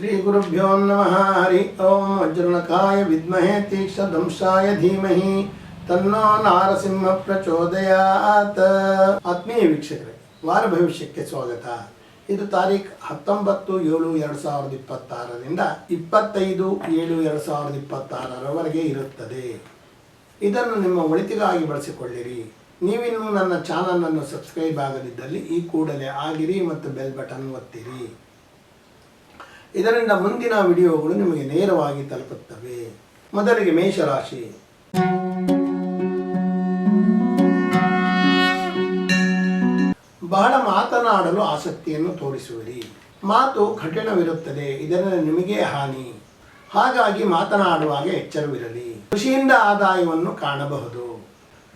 ಶ್ರೀ ಗುರುಭ್ಯೋ ನಮಃ. ಹರಿ ಓಂ. ವಜ್ರನಖಾಯ ವಿದ್ಮಹೇ ತೀಕ್ಷ್ಣದಂಶಾಯ ಧೀಮಹಿ ತನ್ನೋ ನಾರಸಿಂಹ ಪ್ರಚೋದಯಾತ್. ಆತ್ಮೀಯ ವೀಕ್ಷಕರೇ, ವಾರ ಭವಿಷ್ಯಕ್ಕೆ ಸ್ವಾಗತ. ಇದು ತಾರೀಖು 19/7/2026ರಿಂದ 25/7/2026 ಇರುತ್ತದೆ. ಇದನ್ನು ನಿಮ್ಮ ಒಳಿತಿಗಾಗಿ ಬಳಸಿಕೊಳ್ಳಿರಿ. ನೀವಿನ್ನೂ ನನ್ನ ಚಾನಲನ್ನು ಸಬ್ಸ್ಕ್ರೈಬ್ ಆಗದಿದ್ದಲ್ಲಿ ಈ ಕೂಡಲೇ ಆಗಿರಿ ಮತ್ತು ಬೆಲ್ ಬಟನ್ ಒತ್ತಿರಿ. ಇದರಿಂದ ಮುಂದಿನ ವಿಡಿಯೋಗಳು ನಿಮಗೆ ನೇರವಾಗಿ ತಲುಪುತ್ತವೆ. ಮೊದಲಿಗೆ ಮೇಷರಾಶಿ. ಬಹಳ ಮಾತನಾಡಲು ಆಸಕ್ತಿಯನ್ನು ತೋರಿಸುವಿರಿ. ಮಾತು ಕಠಿಣವಿರುತ್ತದೆ, ಇದರಿಂದ ನಿಮಗೆ ಹಾನಿ. ಹಾಗಾಗಿ ಮಾತನಾಡುವಾಗ ಎಚ್ಚರವಿರಲಿ. ಕೃಷಿಯಿಂದ ಆದಾಯವನ್ನು ಕಾಣಬಹುದು.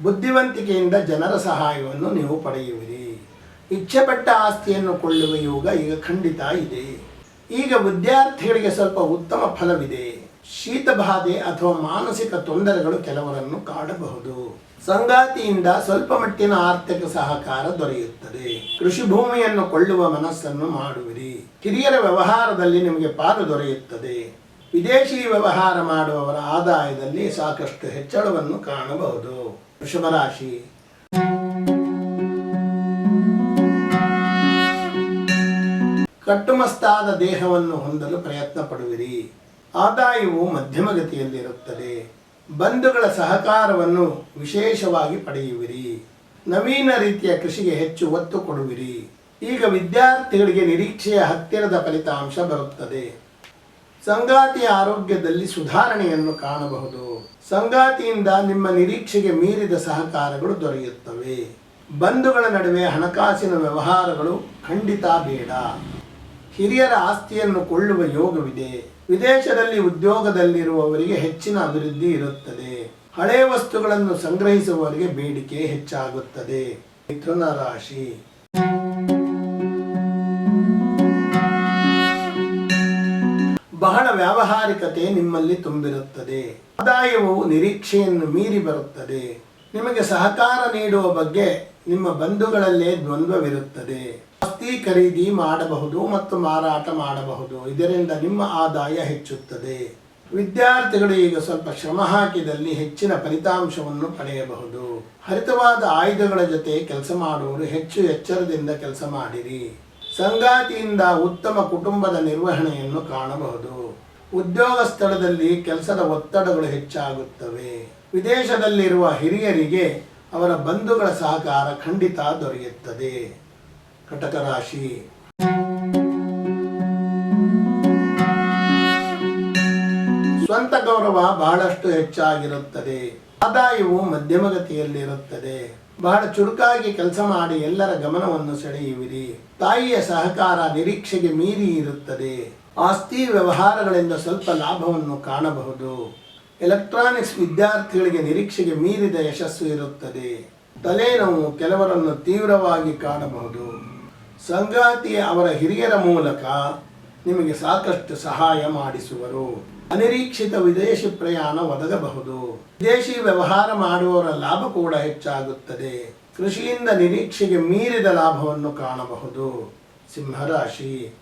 ಬುದ್ಧಿವಂತಿಕೆಯಿಂದ ಜನರ ಸಹಾಯವನ್ನು ನೀವು ಪಡೆಯುವಿರಿ. ಇಚ್ಛೆಪಟ್ಟ ಆಸ್ತಿಯನ್ನು ಕೊಳ್ಳುವ ಯೋಗ ಈಗ ಖಂಡಿತ ಇದೆ. ಈಗ ವಿದ್ಯಾರ್ಥಿಗಳಿಗೆ ಸ್ವಲ್ಪ ಉತ್ತಮ ಫಲವಿದೆ. ಶೀತ ಬಾಧೆ ಅಥವಾ ಮಾನಸಿಕ ತೊಂದರೆಗಳು ಕೆಲವರನ್ನು ಕಾಡಬಹುದು. ಸಂಗಾತಿಯಿಂದ ಸ್ವಲ್ಪ ಮಟ್ಟಿನ ಆರ್ಥಿಕ ಸಹಕಾರ ದೊರೆಯುತ್ತದೆ. ಕೃಷಿ ಭೂಮಿಯನ್ನು ಕೊಳ್ಳುವ ಮನಸ್ಸನ್ನು ಮಾಡುವಿರಿ. ಹಿರಿಯರ ವ್ಯವಹಾರದಲ್ಲಿ ನಿಮಗೆ ಪಾಲು ದೊರೆಯುತ್ತದೆ. ವಿದೇಶಿ ವ್ಯವಹಾರ ಮಾಡುವವರ ಆದಾಯದಲ್ಲಿ ಸಾಕಷ್ಟು ಹೆಚ್ಚಳವನ್ನು ಕಾಣಬಹುದು. ವೃಷಭ ರಾಶಿ. ಕಟ್ಟುಮಸ್ತಾದ ದೇಹವನ್ನು ಹೊಂದಲು ಪ್ರಯತ್ನ ಪಡುವಿರಿ. ಆದಾಯವು ಮಧ್ಯಮಗತಿಯಲ್ಲಿರುತ್ತದೆ. ಬಂಧುಗಳ ಸಹಕಾರವನ್ನು ವಿಶೇಷವಾಗಿ ಪಡೆಯುವಿರಿ. ನವೀನ ರೀತಿಯ ಕೃಷಿಗೆ ಹೆಚ್ಚು ಒತ್ತು ಕೊಡುವಿರಿ. ಈಗ ವಿದ್ಯಾರ್ಥಿಗಳಿಗೆ ನಿರೀಕ್ಷೆಯ ಹತ್ತಿರದ ಫಲಿತಾಂಶ ಬರುತ್ತದೆ. ಸಂಗಾತಿಯ ಆರೋಗ್ಯದಲ್ಲಿ ಸುಧಾರಣೆಯನ್ನು ಕಾಣಬಹುದು. ಸಂಗಾತಿಯಿಂದ ನಿಮ್ಮ ನಿರೀಕ್ಷೆಗೆ ಮೀರಿದ ಸಹಕಾರಗಳು ದೊರೆಯುತ್ತವೆ. ಬಂಧುಗಳ ನಡುವೆ ಹಣಕಾಸಿನ ವ್ಯವಹಾರಗಳು ಖಂಡಿತ ಬೇಡ. ಹಿರಿಯರ ಆಸ್ತಿಯನ್ನು ಕೊಳ್ಳುವ ಯೋಗವಿದೆ. ವಿದೇಶದಲ್ಲಿ ಉದ್ಯೋಗದಲ್ಲಿರುವವರಿಗೆ ಹೆಚ್ಚಿನ ಅಭಿವೃದ್ಧಿ ಇರುತ್ತದೆ. ಹಳೆಯ ವಸ್ತುಗಳನ್ನು ಸಂಗ್ರಹಿಸುವವರಿಗೆ ಬೇಡಿಕೆ ಹೆಚ್ಚಾಗುತ್ತದೆ. ಮಿಥುನ ರಾಶಿ. ಬಹಳ ವ್ಯಾವಹಾರಿಕತೆ ನಿಮ್ಮಲ್ಲಿ ತುಂಬಿರುತ್ತದೆ. ಆದಾಯವು ನಿರೀಕ್ಷೆಯನ್ನು ಮೀರಿ ಬರುತ್ತದೆ. ನಿಮಗೆ ಸಹಕಾರ ನೀಡುವ ಬಗ್ಗೆ ನಿಮ್ಮ ಬಂಧುಗಳಲ್ಲೇ ದ್ವಂದ್ವವಿರುತ್ತದೆ. ಆಸ್ತಿ ಖರೀದಿ ಮಾಡಬಹುದು ಮತ್ತು ಮಾರಾಟ ಮಾಡಬಹುದು. ಇದರಿಂದ ನಿಮ್ಮ ಆದಾಯ ಹೆಚ್ಚುತ್ತದೆ. ವಿದ್ಯಾರ್ಥಿಗಳು ಈಗ ಸ್ವಲ್ಪ ಶ್ರಮ ಹಾಕಿದಲ್ಲಿ ಹೆಚ್ಚಿನ ಫಲಿತಾಂಶವನ್ನು ಪಡೆಯಬಹುದು. ಹರಿತವಾದ ಆಯುಧಗಳ ಜೊತೆ ಕೆಲಸ ಮಾಡುವವರು ಹೆಚ್ಚು ಎಚ್ಚರದಿಂದ ಕೆಲಸ ಮಾಡಿರಿ. ಸಂಗಾತಿಯಿಂದ ಉತ್ತಮ ಕುಟುಂಬದ ನಿರ್ವಹಣೆಯನ್ನು ಕಾಣಬಹುದು. ಉದ್ಯೋಗ ಸ್ಥಳದಲ್ಲಿ ಕೆಲಸದ ಒತ್ತಡಗಳು ಹೆಚ್ಚಾಗುತ್ತವೆ. ವಿದೇಶದಲ್ಲಿರುವ ಹಿರಿಯರಿಗೆ ಅವರ ಬಂಧುಗಳ ಸಹಕಾರ ಖಂಡಿತ ದೊರೆಯುತ್ತದೆ. ಕಟಕ ರಾಶಿ. ಸ್ವಂತ ಗೌರವ ಬಹಳಷ್ಟು ಹೆಚ್ಚಾಗಿರುತ್ತದೆ. ಆದಾಯವು ಮಧ್ಯಮಗತಿಯಲ್ಲಿರುತ್ತದೆ. ಬಹಳ ಚುರುಕಾಗಿ ಕೆಲಸ ಮಾಡಿ ಎಲ್ಲರ ಗಮನವನ್ನು ಸೆಳೆಯುವಿರಿ. ತಾಯಿಯ ಸಹಕಾರ ನಿರೀಕ್ಷೆಗೆ ಮೀರಿ ಇರುತ್ತದೆ. ಆಸ್ತಿ ವ್ಯವಹಾರಗಳಿಂದ ಸ್ವಲ್ಪ ಲಾಭವನ್ನು ಕಾಣಬಹುದು. ಎಲೆಕ್ಟ್ರಾನಿಕ್ಸ್ ವಿದ್ಯಾರ್ಥಿಗಳಿಗೆ ನಿರೀಕ್ಷೆಗೆ ಮೀರಿದ ಯಶಸ್ಸು ಇರುತ್ತದೆ. ತಲೆನೋವು ಕೆಲವರನ್ನು ತೀವ್ರವಾಗಿ ಕಾಣಬಹುದು. ಸಂಗಾತಿ ಅವರ ಹಿರಿಯರ ಮೂಲಕ ನಿಮಗೆ ಸಾಕಷ್ಟು ಸಹಾಯ ಮಾಡಿಸುವರು. ಅನಿರೀಕ್ಷಿತ ವಿದೇಶಿ ಪ್ರಯಾಣ ಒದಗಬಹುದು. ವಿದೇಶಿ ವ್ಯವಹಾರ ಮಾಡುವವರ ಲಾಭ ಕೂಡ ಹೆಚ್ಚಾಗುತ್ತದೆ. ಕೃಷಿಯಿಂದ ನಿರೀಕ್ಷೆಗೆ ಮೀರಿದ ಲಾಭವನ್ನು ಕಾಣಬಹುದು. ಸಿಂಹರಾಶಿ.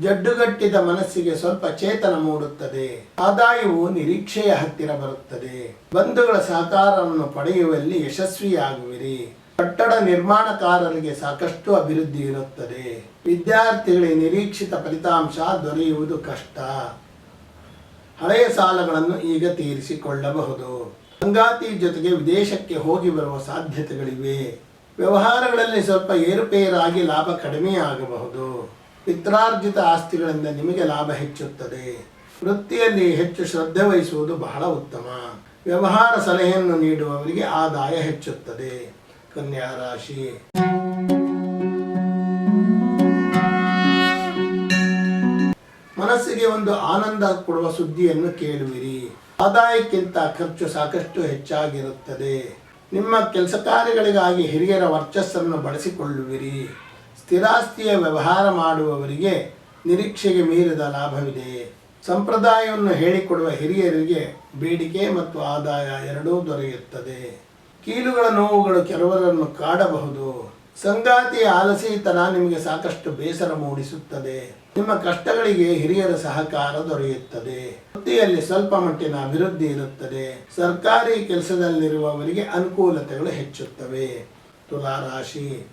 ಜಡ್ಡುಗಟ್ಟಿದ ಮನಸ್ಸಿಗೆ ಸ್ವಲ್ಪ ಚೇತನ ಮೂಡುತ್ತದೆ. ಆದಾಯವು ನಿರೀಕ್ಷೆಯ ಹತ್ತಿರ ಬರುತ್ತದೆ. ಬಂಧುಗಳ ಸಹಕಾರವನ್ನು ಪಡೆಯುವಲ್ಲಿ ಯಶಸ್ವಿಯಾಗುವಿರಿ. ಕಟ್ಟಡ ನಿರ್ಮಾಣಕಾರರಿಗೆ ಸಾಕಷ್ಟು ಅಭಿವೃದ್ಧಿ ಇರುತ್ತದೆ. ವಿದ್ಯಾರ್ಥಿಗಳಿಗೆ ನಿರೀಕ್ಷಿತ ಫಲಿತಾಂಶ ದೊರೆಯುವುದು ಕಷ್ಟ. ಹಳೆಯ ಸಾಲಗಳನ್ನು ಈಗ ತೀರಿಸಿಕೊಳ್ಳಬಹುದು. ಸಂಗಾತಿ ಜೊತೆಗೆ ವಿದೇಶಕ್ಕೆ ಹೋಗಿ ಬರುವ ಸಾಧ್ಯತೆಗಳಿವೆ. ವ್ಯವಹಾರಗಳಲ್ಲಿ ಸ್ವಲ್ಪ ಏರುಪೇರಾಗಿ ಲಾಭ ಕಡಿಮೆಯಾಗಬಹುದು. ಪಿತ್ರಾರ್ಜಿತ ಆಸ್ತಿಗಳಿಂದ ನಿಮಗೆ ಲಾಭ ಹೆಚ್ಚುತ್ತದೆ. ವೃತ್ತಿಯಲ್ಲಿ ಹೆಚ್ಚು ಶ್ರದ್ಧೆ ವಹಿಸುವುದು ಬಹಳ ಉತ್ತಮ. ವ್ಯವಹಾರ ಸಲಹೆಯನ್ನು ನೀಡುವವರಿಗೆ ಆದಾಯ ಹೆಚ್ಚುತ್ತದೆ. ಕನ್ಯಾ ರಾಶಿ. ಮನಸ್ಸಿಗೆ ಒಂದು ಆನಂದ ಕೊಡುವ ಸುದ್ದಿಯನ್ನು ಕೇಳುವಿರಿ. ಆದಾಯಕ್ಕಿಂತ ಖರ್ಚು ಸಾಕಷ್ಟು ಹೆಚ್ಚಾಗಿರುತ್ತದೆ. ನಿಮ್ಮ ಕೆಲಸ ಕಾರ್ಯಗಳಿಗಾಗಿ ಹಿರಿಯರ ವರ್ಚಸ್ಸನ್ನು ಬಳಸಿಕೊಳ್ಳುವಿರಿ. ಸ್ಥಿರಾಸ್ತಿಯ ವ್ಯವಹಾರ ಮಾಡುವವರಿಗೆ ನಿರೀಕ್ಷೆಗೆ ಮೀರಿದ ಲಾಭವಿದೆ. ಸಂಪ್ರದಾಯವನ್ನು ಹೇಳಿಕೊಡುವ ಹಿರಿಯರಿಗೆ ಬೇಡಿಕೆ ಮತ್ತು ಆದಾಯ ಎರಡೂ ದೊರೆಯುತ್ತದೆ. ಕೀಲುಗಳ ನೋವುಗಳು ಕೆಲವರನ್ನು ಕಾಡಬಹುದು. ಸಂಗಾತಿಯ ಆಲಸಿತನ ನಿಮಗೆ ಸಾಕಷ್ಟು ಬೇಸರ ಮೂಡಿಸುತ್ತದೆ. ನಿಮ್ಮ ಕಷ್ಟಗಳಿಗೆ ಹಿರಿಯರ ಸಹಕಾರ ದೊರೆಯುತ್ತದೆ. ವೃತ್ತಿಯಲ್ಲಿ ಸ್ವಲ್ಪ ಮಟ್ಟಿನ ಅಭಿವೃದ್ಧಿ ಇರುತ್ತದೆ. ಸರ್ಕಾರಿ ಕೆಲಸದಲ್ಲಿರುವವರಿಗೆ ಅನುಕೂಲತೆಗಳು ಹೆಚ್ಚುತ್ತವೆ. ತುಲಾ ರಾಶಿ.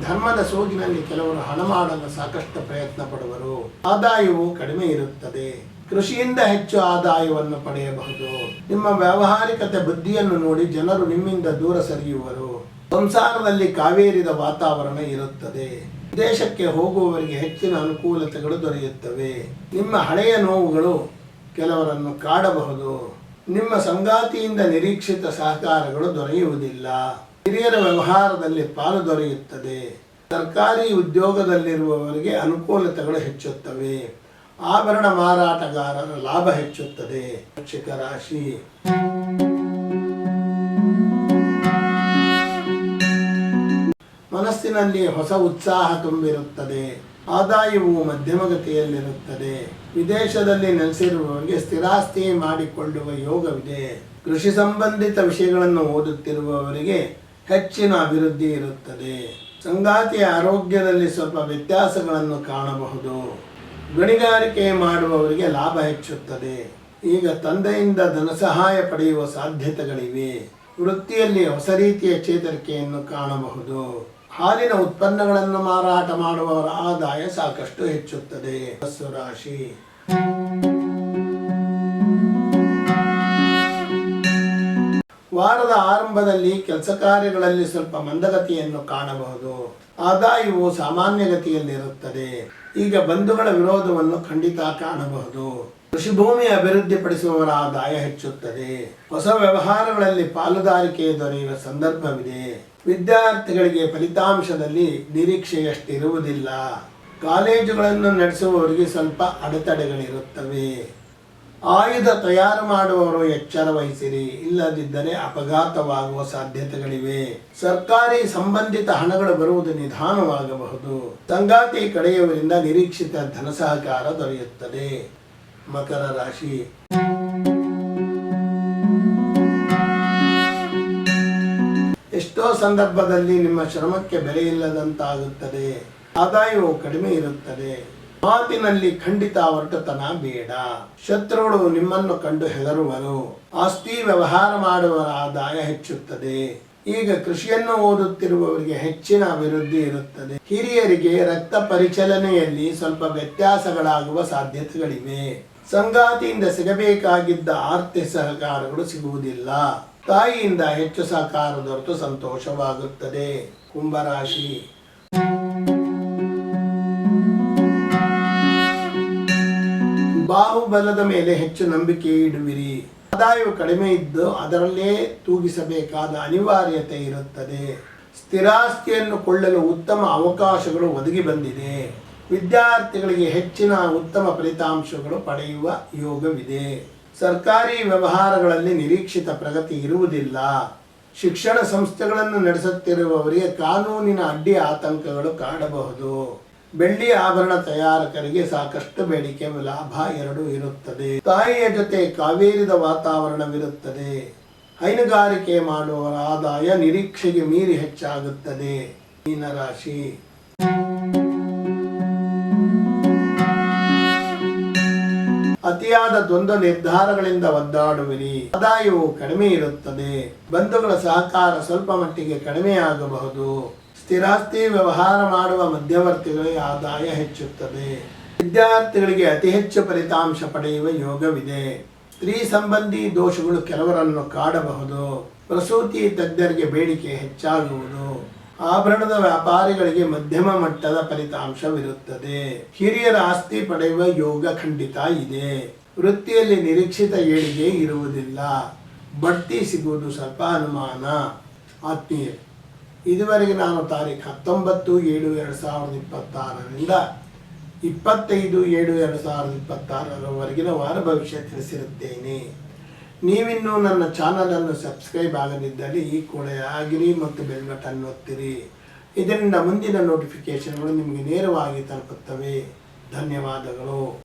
ಧರ್ಮದ ಸೋಗಿನಲ್ಲಿ ಕೆಲವರು ಹಣ ಮಾಡಲು ಸಾಕಷ್ಟು ಪ್ರಯತ್ನ ಪಡುವರು. ಆದಾಯವು ಕಡಿಮೆ ಇರುತ್ತದೆ. ಕೃಷಿಯಿಂದ ಹೆಚ್ಚು ಆದಾಯವನ್ನು ಪಡೆಯಬಹುದು. ನಿಮ್ಮ ವ್ಯಾವಹಾರಿಕತೆ ಬುದ್ಧಿಯನ್ನು ನೋಡಿ ಜನರು ನಿಮ್ಮಿಂದ ದೂರ ಸರಿಯುವರು. ಸಂಸಾರದಲ್ಲಿ ಕಾವೇರಿದ ವಾತಾವರಣ ಇರುತ್ತದೆ. ವಿದೇಶಕ್ಕೆ ಹೋಗುವವರಿಗೆ ಹೆಚ್ಚಿನ ಅನುಕೂಲತೆಗಳು ದೊರೆಯುತ್ತವೆ. ನಿಮ್ಮ ಹಳೆಯ ನೋವುಗಳು ಕೆಲವರನ್ನು ಕಾಡಬಹುದು. ನಿಮ್ಮ ಸಂಗಾತಿಯಿಂದ ನಿರೀಕ್ಷಿತ ಸಹಕಾರಗಳು ದೊರೆಯುವುದಿಲ್ಲ. ಹಿರಿಯರ ವ್ಯವಹಾರದಲ್ಲಿ ಪಾಲು ದೊರೆಯುತ್ತದೆ. ಸರ್ಕಾರಿ ಉದ್ಯೋಗದಲ್ಲಿರುವವರಿಗೆ ಅನುಕೂಲತೆಗಳು ಹೆಚ್ಚುತ್ತವೆ. ಆಭರಣ ಮಾರಾಟಗಾರರ ಲಾಭ ಹೆಚ್ಚುತ್ತದೆ. ವೃಶ್ಚಿಕ ರಾಶಿ. ಮನಸ್ಸಿನಲ್ಲಿ ಹೊಸ ಉತ್ಸಾಹ ತುಂಬಿರುತ್ತದೆ. ಆದಾಯವು ಮಧ್ಯಮಗತಿಯಲ್ಲಿರುತ್ತದೆ. ವಿದೇಶದಲ್ಲಿ ನೆಲೆಸಿರುವವರಿಗೆ ಸ್ಥಿರಾಸ್ತಿ ಮಾಡಿಕೊಳ್ಳುವ ಯೋಗವಿದೆ. ಕೃಷಿ ಸಂಬಂಧಿತ ವಿಷಯಗಳನ್ನು ಓದುತ್ತಿರುವವರಿಗೆ ಹೆಚ್ಚಿನ ಅಭಿವೃದ್ಧಿ ಇರುತ್ತದೆ. ಸಂಗಾತಿಯ ಆರೋಗ್ಯದಲ್ಲಿ ಸ್ವಲ್ಪ ವ್ಯತ್ಯಾಸಗಳನ್ನು ಕಾಣಬಹುದು. ಗಣಿಗಾರಿಕೆ ಮಾಡುವವರಿಗೆ ಲಾಭ ಹೆಚ್ಚುತ್ತದೆ. ಈಗ ತಂದೆಯಿಂದ ಧನ ಸಹಾಯ ಪಡೆಯುವ ಸಾಧ್ಯತೆಗಳಿವೆ. ವೃತ್ತಿಯಲ್ಲಿ ಹೊಸ ರೀತಿಯ ಚೇತರಿಕೆಯನ್ನು ಕಾಣಬಹುದು. ಹಾಲಿನ ಉತ್ಪನ್ನಗಳನ್ನು ಮಾರಾಟ ಮಾಡುವವರ ಆದಾಯ ಸಾಕಷ್ಟು ಹೆಚ್ಚುತ್ತದೆ. ಧನು ರಾಶಿ. ವಾರದ ಆರಂಭದಲ್ಲಿ ಕೆಲಸ ಕಾರ್ಯಗಳಲ್ಲಿ ಸ್ವಲ್ಪ ಮಂದಗತಿಯನ್ನು ಕಾಣಬಹುದು. ಆದಾಯವು ಸಾಮಾನ್ಯ ಗತಿಯಲ್ಲಿರುತ್ತದೆ. ಈಗ ಬಂಧುಗಳ ವಿರೋಧವನ್ನು ಖಂಡಿತ ಕಾಣಬಹುದು. ಕೃಷಿ ಭೂಮಿ ಅಭಿವೃದ್ಧಿಪಡಿಸುವವರ ಆದಾಯ ಹೆಚ್ಚುತ್ತದೆ. ಹೊಸ ವ್ಯವಹಾರಗಳಲ್ಲಿ ಪಾಲುದಾರಿಕೆ ದೊರೆಯುವ ಸಂದರ್ಭವಿದೆ. ವಿದ್ಯಾರ್ಥಿಗಳಿಗೆ ಫಲಿತಾಂಶದಲ್ಲಿ ನಿರೀಕ್ಷೆಯಷ್ಟಿರುವುದಿಲ್ಲ. ಕಾಲೇಜುಗಳನ್ನು ನಡೆಸುವವರಿಗೆ ಸ್ವಲ್ಪ ಅಡೆತಡೆಗಳಿರುತ್ತವೆ. ಆಯುಧ ತಯಾರು ಮಾಡುವವರು ಎಚ್ಚರ ವಹಿಸಿರಿ, ಇಲ್ಲದಿದ್ದರೆ ಅಪಘಾತವಾಗುವ ಸಾಧ್ಯತೆಗಳಿವೆ. ಸರ್ಕಾರಿ ಸಂಬಂಧಿತ ಹಣಗಳು ಬರುವುದು ನಿಧಾನವಾಗಬಹುದು. ಸಂಗಾತಿ ಕಡೆಯವರಿಂದ ನಿರೀಕ್ಷಿತ ಧನ ಸಹಕಾರ ದೊರೆಯುತ್ತದೆ. ಮಕರ ರಾಶಿ. ಎಷ್ಟೋ ಸಂದರ್ಭದಲ್ಲಿ ನಿಮ್ಮ ಶ್ರಮಕ್ಕೆ ಬೆಲೆ ಇಲ್ಲದಂತಾಗುತ್ತದೆ. ಆದಾಯವು ಕಡಿಮೆ ಇರುತ್ತದೆ. ಮಾತಿನಲ್ಲಿ ಖಂಡಿತ ಒರಟುತನ ಬೇಡ. ಶತ್ರುಗಳು ನಿಮ್ಮನ್ನು ಕಂಡು ಹೆದರುವರು. ಆಸ್ತಿ ವ್ಯವಹಾರ ಮಾಡುವವರ ಆದಾಯ ಹೆಚ್ಚುತ್ತದೆ. ಈಗ ಕೃಷಿಯನ್ನು ಓದುತ್ತಿರುವವರಿಗೆ ಹೆಚ್ಚಿನ ಅಭಿವೃದ್ಧಿ ಇರುತ್ತದೆ. ಹಿರಿಯರಿಗೆ ರಕ್ತ ಪರಿಚಲನೆಯಲ್ಲಿ ಸ್ವಲ್ಪ ವ್ಯತ್ಯಾಸಗಳಾಗುವ ಸಾಧ್ಯತೆಗಳಿವೆ. ಸಂಗಾತಿಯಿಂದ ಸಿಗಬೇಕಾಗಿದ್ದ ಆರ್ಥಿಕ ಸಹಕಾರಗಳು ಸಿಗುವುದಿಲ್ಲ. ತಾಯಿಯಿಂದ ಹೆಚ್ಚು ಸಹಕಾರ ದೊರೆತು ಸಂತೋಷವಾಗುತ್ತದೆ. ಕುಂಭರಾಶಿ. ಬಾಹುಬಲದ ಮೇಲೆ ಹೆಚ್ಚು ನಂಬಿಕೆ ಇಡುವಿರಿ. ಆದಾಯವು ಕಡಿಮೆ ಇದ್ದು ಅದರಲ್ಲೇ ತೂಗಿಸಬೇಕಾದ ಅನಿವಾರ್ಯತೆ ಇರುತ್ತದೆ. ಸ್ಥಿರಾಸ್ತಿಯನ್ನು ಕೊಳ್ಳಲು ಉತ್ತಮ ಅವಕಾಶಗಳು ಒದಗಿ ಬಂದಿದೆ. ವಿದ್ಯಾರ್ಥಿಗಳಿಗೆ ಹೆಚ್ಚಿನ ಉತ್ತಮ ಫಲಿತಾಂಶಗಳು ಪಡೆಯುವ ಯೋಗವಿದೆ. ಸರ್ಕಾರಿ ವ್ಯವಹಾರಗಳಲ್ಲಿ ನಿರೀಕ್ಷಿತ ಪ್ರಗತಿ ಇರುವುದಿಲ್ಲ. ಶಿಕ್ಷಣ ಸಂಸ್ಥೆಗಳನ್ನು ನಡೆಸುತ್ತಿರುವವರಿಗೆ ಕಾನೂನಿನ ಅಡ್ಡಿ ಆತಂಕಗಳು ಕಾಡಬಹುದು. ಬೆಳ್ಳಿ ಆಭರಣ ತಯಾರಕರಿಗೆ ಸಾಕಷ್ಟು ಬೇಡಿಕೆ ಲಾಭ ಎರಡೂ ಇರುತ್ತದೆ. ತಾಯಿಯ ಜೊತೆ ಕಾವೇರಿದ ವಾತಾವರಣವಿರುತ್ತದೆ. ಹೈನುಗಾರಿಕೆ ಮಾಡುವವರ ಆದಾಯ ನಿರೀಕ್ಷೆಗೆ ಮೀರಿ ಹೆಚ್ಚಾಗುತ್ತದೆ. ಮೀನರಾಶಿ. ಅತಿಯಾದ ದ್ವಂದ್ವ ನಿರ್ಧಾರಗಳಿಂದ ಒದ್ದಾಡುವಿರಿ. ಆದಾಯವು ಕಡಿಮೆ ಇರುತ್ತದೆ. ಬಂಧುಗಳ ಸಹಕಾರ ಸ್ವಲ್ಪ ಮಟ್ಟಿಗೆ ಕಡಿಮೆಯಾಗಬಹುದು. ಸ್ಥಿರಾಸ್ತಿ ವ್ಯವಹಾರ ಮಾಡುವ ಮಧ್ಯವರ್ತಿಗಳಿಗೆ ಆದಾಯ ಹೆಚ್ಚುತ್ತದೆ. ವಿದ್ಯಾರ್ಥಿಗಳಿಗೆ ಅತಿ ಹೆಚ್ಚು ಫಲಿತಾಂಶ ಪಡೆಯುವ ಯೋಗವಿದೆ. ಸ್ತ್ರೀ ಸಂಬಂಧಿ ದೋಷಗಳು ಕೆಲವರನ್ನು ಕಾಡಬಹುದು. ಪ್ರಸೂತಿ ತಜ್ಞರಿಗೆ ಬೇಡಿಕೆ ಹೆಚ್ಚಾಗುವುದು. ಆಭರಣದ ವ್ಯಾಪಾರಿಗಳಿಗೆ ಮಧ್ಯಮ ಮಟ್ಟದ ಫಲಿತಾಂಶವಿರುತ್ತದೆ. ಹಿರಿಯರ ಆಸ್ತಿ ಪಡೆಯುವ ಯೋಗ ಖಂಡಿತ ಇದೆ. ವೃತ್ತಿಯಲ್ಲಿ ನಿರೀಕ್ಷಿತ ಏಳಿಗೆ ಇರುವುದಿಲ್ಲ. ಬಡ್ತಿ ಸಿಗುವುದು ಸ್ವಲ್ಪ ಅನುಮಾನ. ಆತ್ಮೀಯ, ಇದುವರೆಗೆ ನಾನು ತಾರೀಖು 19/7/2026ರಿಂದ 25/7/2026 ವಾರ ಭವಿಷ್ಯ ತಿಳಿಸಿರುತ್ತೇನೆ. ನೀವಿನ್ನೂ ನನ್ನ ಚಾನಲನ್ನು ಸಬ್ಸ್ಕ್ರೈಬ್ ಆಗದಿದ್ದಲ್ಲಿ ಈ ಕೂಡಲೇ ಆಗಿರಿ ಮತ್ತು ಬೆಲ್ ಬಟನ್ ಒತ್ತಿರಿ. ಇದರಿಂದ ಮುಂದಿನ ನೋಟಿಫಿಕೇಶನ್ಗಳು ನಿಮಗೆ ನೇರವಾಗಿ ತಲುಪುತ್ತವೆ. ಧನ್ಯವಾದಗಳು.